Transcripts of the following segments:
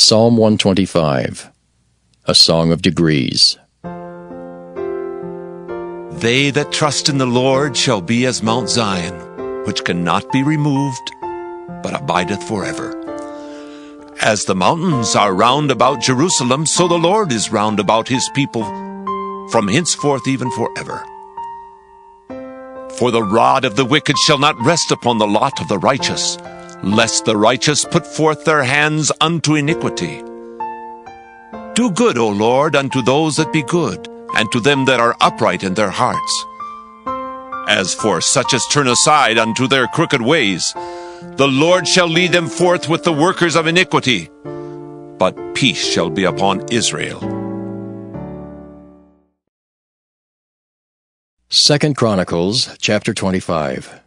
Psalm 125, a song of degrees. They that trust in the Lord shall be as Mount Zion, which cannot be removed, but abideth forever. As the mountains are round about Jerusalem, so the Lord is round about his people, from henceforth even forever. For the rod of the wicked shall not rest upon the lot of the righteous, lest the righteous put forth their hands unto iniquity. Do good, O Lord, unto those that be good, and to them that are upright in their hearts. As for such as turn aside unto their crooked ways, the Lord shall lead them forth with the workers of iniquity, but peace shall be upon Israel. 2 Chronicles, chapter 25.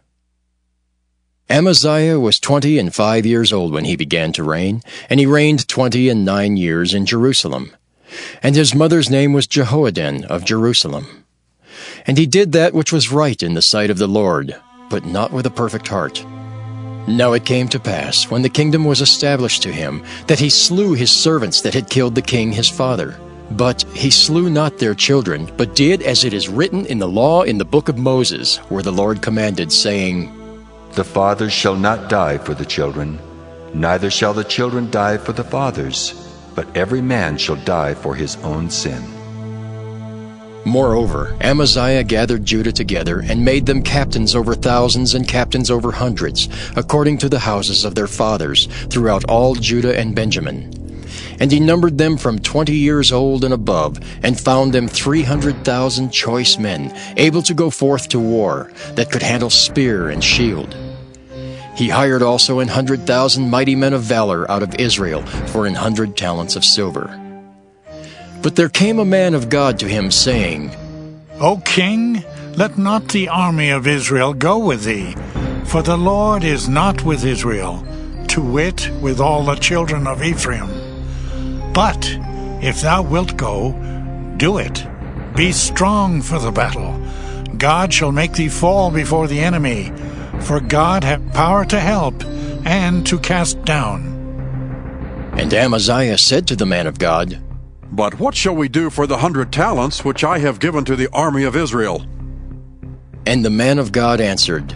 Amaziah was 25 years old when he began to reign, and he reigned 29 years in Jerusalem. And his mother's name was Jehoaddan of Jerusalem. And he did that which was right in the sight of the Lord, but not with a perfect heart. Now it came to pass, when the kingdom was established to him, that he slew his servants that had killed the king his father. But he slew not their children, but did as it is written in the law in the book of Moses, where the Lord commanded, saying, The fathers shall not die for the children, neither shall the children die for the fathers, but every man shall die for his own sin. Moreover, Amaziah gathered Judah together, and made them captains over thousands and captains over hundreds, according to the houses of their fathers, throughout all Judah and Benjamin. And he numbered them from 20 years old and above, and found them 300,000 choice men, able to go forth to war, that could handle spear and shield. He hired also 100,000 mighty men of valor out of Israel for 100 talents of silver. But there came a man of God to him, saying, O king, let not the army of Israel go with thee, for the Lord is not with Israel, to wit, with all the children of Ephraim. But if thou wilt go, do it. Be strong for the battle. God shall make thee fall before the enemy, for God hath power to help and to cast down. And Amaziah said to the man of God, But what shall we do for the 100 talents which I have given to the army of Israel? And the man of God answered,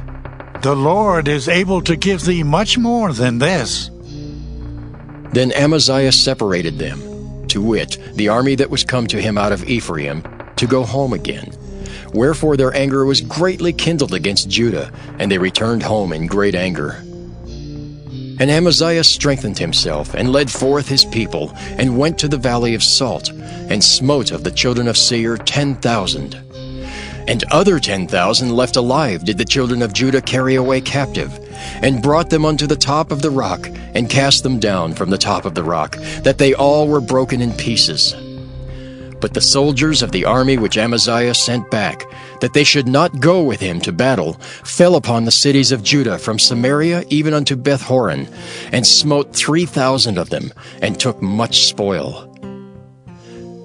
The Lord is able to give thee much more than this. Then Amaziah separated them, to wit, the army that was come to him out of Ephraim, to go home again. Wherefore their anger was greatly kindled against Judah, and they returned home in great anger. And Amaziah strengthened himself, and led forth his people, and went to the valley of Salt, and smote of the children of Seir 10,000. And other 10,000 left alive did the children of Judah carry away captive, and brought them unto the top of the rock, and cast them down from the top of the rock, that they all were broken in pieces. But the soldiers of the army which Amaziah sent back, that they should not go with him to battle, fell upon the cities of Judah from Samaria even unto Beth-horon, and smote 3,000 of them, and took much spoil.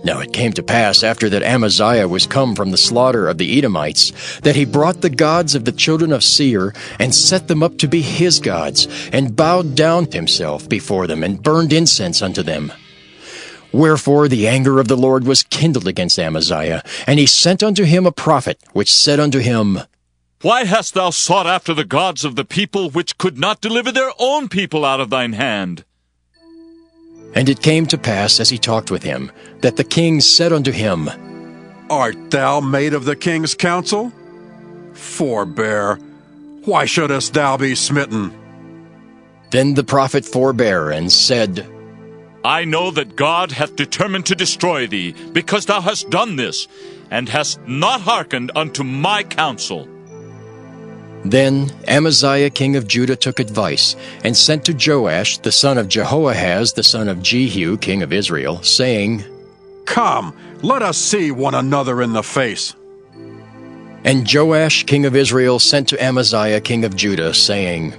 Now it came to pass, after that Amaziah was come from the slaughter of the Edomites, that he brought the gods of the children of Seir, and set them up to be his gods, and bowed down himself before them, and burned incense unto them. Wherefore the anger of the Lord was kindled against Amaziah, and he sent unto him a prophet, which said unto him, Why hast thou sought after the gods of the people, which could not deliver their own people out of thine hand? And it came to pass, as he talked with him, that the king said unto him, Art thou made of the king's counsel? Forbear. Why shouldest thou be smitten? Then the prophet forbare, and said, I know that God hath determined to destroy thee, because thou hast done this, and hast not hearkened unto my counsel. Then Amaziah king of Judah took advice, and sent to Joash the son of Jehoahaz the son of Jehu king of Israel, saying, Come, let us see one another in the face. And Joash king of Israel sent to Amaziah king of Judah, saying,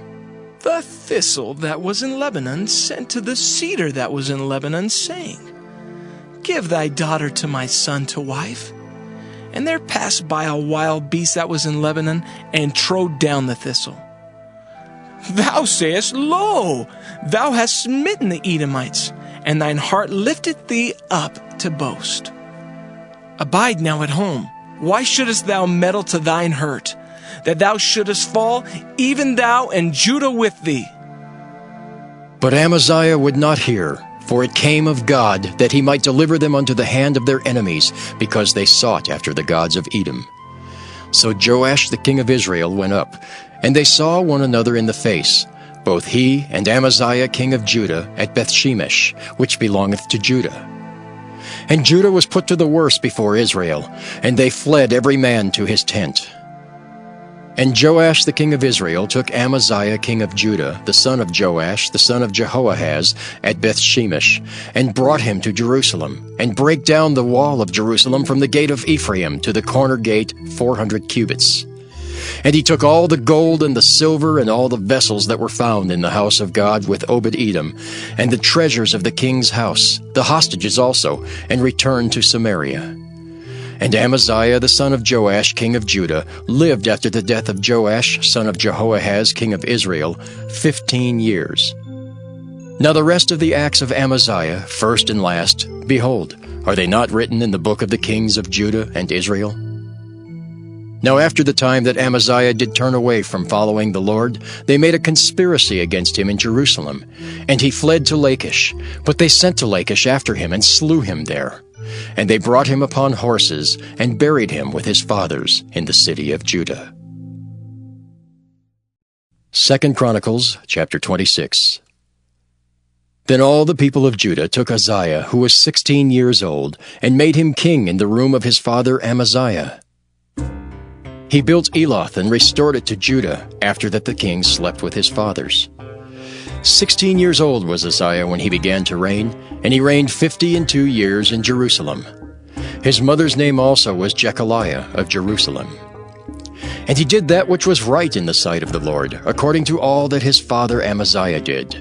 The thistle that was in Lebanon sent to the cedar that was in Lebanon, saying, Give thy daughter to my son to wife. And there passed by a wild beast that was in Lebanon, and trode down the thistle. Thou sayest, Lo, thou hast smitten the Edomites, and thine heart lifteth thee up to boast. Abide now at home. Why shouldest thou meddle to thine hurt, that thou shouldest fall, even thou and Judah with thee? But Amaziah would not hear, for it came of God that he might deliver them unto the hand of their enemies, because they sought after the gods of Edom. So Joash the king of Israel went up, and they saw one another in the face, both he and Amaziah king of Judah at Bethshemesh, which belongeth to Judah. And Judah was put to the worse before Israel, and they fled every man to his tent. And Joash the king of Israel took Amaziah king of Judah, the son of Joash, the son of Jehoahaz, at Bethshemesh, and brought him to Jerusalem, and brake down the wall of Jerusalem from the gate of Ephraim to the corner gate 400 cubits. And he took all the gold and the silver and all the vessels that were found in the house of God with Obed-Edom, and the treasures of the king's house, the hostages also, and returned to Samaria. And Amaziah the son of Joash king of Judah lived after the death of Joash son of Jehoahaz king of Israel 15 years. Now the rest of the acts of Amaziah, first and last, behold, are they not written in the book of the kings of Judah and Israel? Now after the time that Amaziah did turn away from following the Lord, they made a conspiracy against him in Jerusalem, and he fled to Lachish. But they sent to Lachish after him and slew him there. And they brought him upon horses, and buried him with his fathers in the city of Judah. 2 Chronicles chapter 26. Then all the people of Judah took Uzziah, who was 16 years old, and made him king in the room of his father Amaziah. He built Eloth and restored it to Judah, after that the king slept with his fathers. 16 years old was Uzziah when he began to reign, and he reigned 52 years in Jerusalem. His mother's name also was Jechaliah of Jerusalem. And he did that which was right in the sight of the Lord, according to all that his father Amaziah did.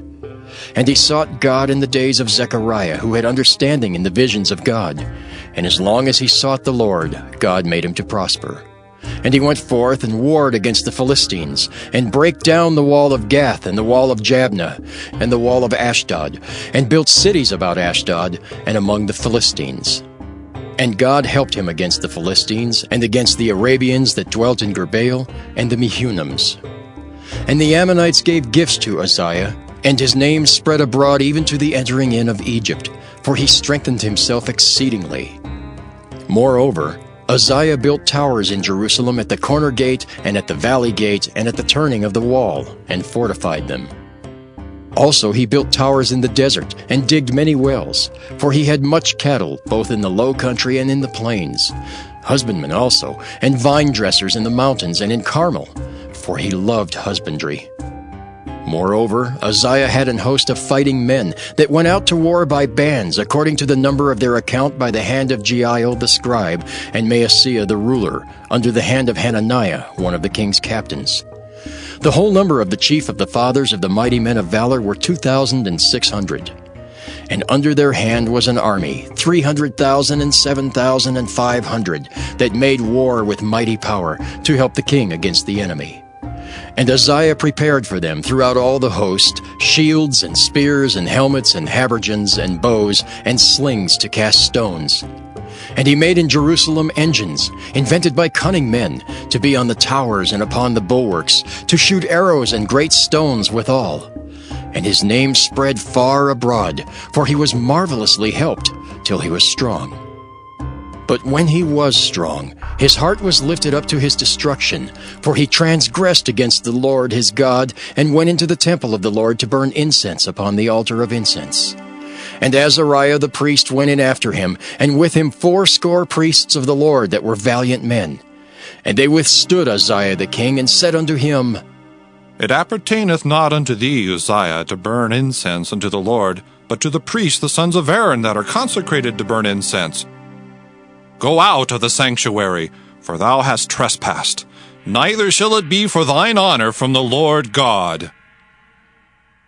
And he sought God in the days of Zechariah, who had understanding in the visions of God. And as long as he sought the Lord, God made him to prosper. And he went forth and warred against the Philistines, and brake down the wall of Gath, and the wall of Jabneh, and the wall of Ashdod, and built cities about Ashdod, and among the Philistines. And God helped him against the Philistines, and against the Arabians that dwelt in Gerbaal, and the Mehunims. And the Ammonites gave gifts to Uzziah, and his name spread abroad even to the entering in of Egypt, for he strengthened himself exceedingly. Moreover, Uzziah built towers in Jerusalem at the corner gate, and at the valley gate, and at the turning of the wall, and fortified them. Also he built towers in the desert, and digged many wells, for he had much cattle, both in the low country and in the plains, husbandmen also, and vine dressers in the mountains and in Carmel, for he loved husbandry. Moreover, Uzziah had an host of fighting men that went out to war by bands, according to the number of their account by the hand of Jeiel the scribe, and Maaseiah the ruler, under the hand of Hananiah, one of the king's captains. The whole number of the chief of the fathers of the mighty men of valor were 2,600. And under their hand was an army, 300,000 and 7,500, that made war with mighty power, to help the king against the enemy. And Uzziah prepared for them throughout all the host shields and spears and helmets and habergeons and bows and slings to cast stones. And he made in Jerusalem engines, invented by cunning men, to be on the towers and upon the bulwarks, to shoot arrows and great stones withal. And his name spread far abroad, for he was marvelously helped, till he was strong. But when he was strong, his heart was lifted up to his destruction, for he transgressed against the Lord his God, and went into the temple of the Lord to burn incense upon the altar of incense. And Azariah the priest went in after him, and with him 80 priests of the Lord that were valiant men. And they withstood Uzziah the king, and said unto him, It appertaineth not unto thee, Uzziah, to burn incense unto the Lord, but to the priests the sons of Aaron that are consecrated to burn incense. Go out of the sanctuary, for thou hast trespassed. Neither shall it be for thine honor from the Lord God.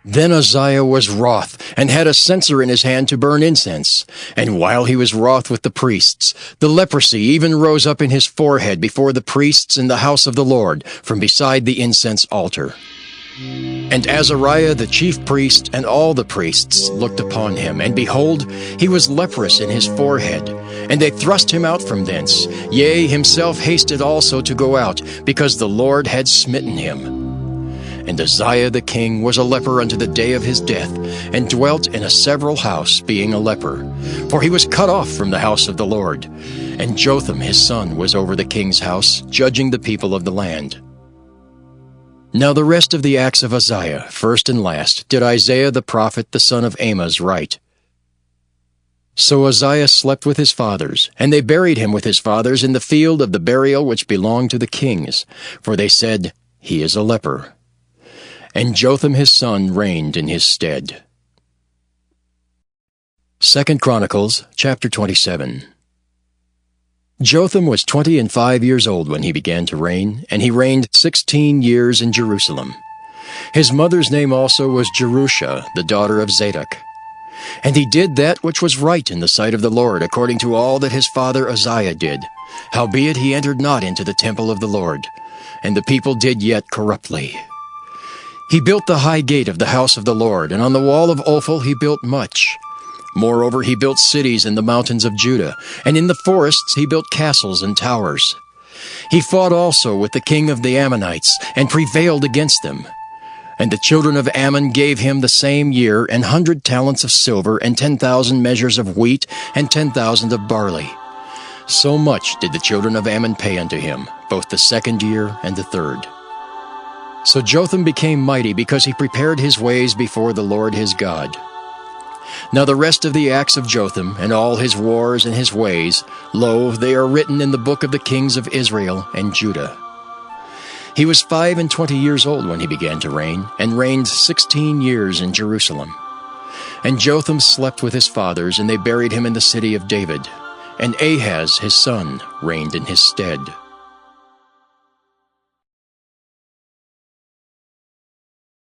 Then Uzziah was wroth, and had a censer in his hand to burn incense. And while he was wroth with the priests, the leprosy even rose up in his forehead before the priests in the house of the Lord, from beside the incense altar. And Azariah the chief priest and all the priests looked upon him, and behold, he was leprous in his forehead. And they thrust him out from thence. Yea, himself hasted also to go out, because the Lord had smitten him. And Uzziah the king was a leper unto the day of his death, and dwelt in a several house, being a leper. For he was cut off from the house of the Lord. And Jotham his son was over the king's house, judging the people of the land. Now the rest of the acts of Uzziah, first and last, did Isaiah the prophet the son of Amoz write. So Uzziah slept with his fathers, and they buried him with his fathers in the field of the burial which belonged to the kings, for they said, He is a leper. And Jotham his son reigned in his stead. 2 Chronicles chapter 27. Jotham was 25 years old when he began to reign, and he reigned 16 years in Jerusalem. His mother's name also was Jerusha, the daughter of Zadok. And he did that which was right in the sight of the Lord, according to all that his father Uzziah did. Howbeit he entered not into the temple of the Lord, and the people did yet corruptly. He built the high gate of the house of the Lord, and on the wall of Ophel he built much. Moreover, he built cities in the mountains of Judah, and in the forests he built castles and towers. He fought also with the king of the Ammonites, and prevailed against them. And the children of Ammon gave him the same year 100 talents of silver, and 10,000 measures of wheat, and 10,000 of barley. So much did the children of Ammon pay unto him, both the second year and the third. So Jotham became mighty, because he prepared his ways before the Lord his God. Now the rest of the acts of Jotham, and all his wars and his ways, lo, they are written in the book of the kings of Israel and Judah. He was 25 years old when he began to reign, and reigned 16 years in Jerusalem. And Jotham slept with his fathers, and they buried him in the city of David. And Ahaz his son reigned in his stead.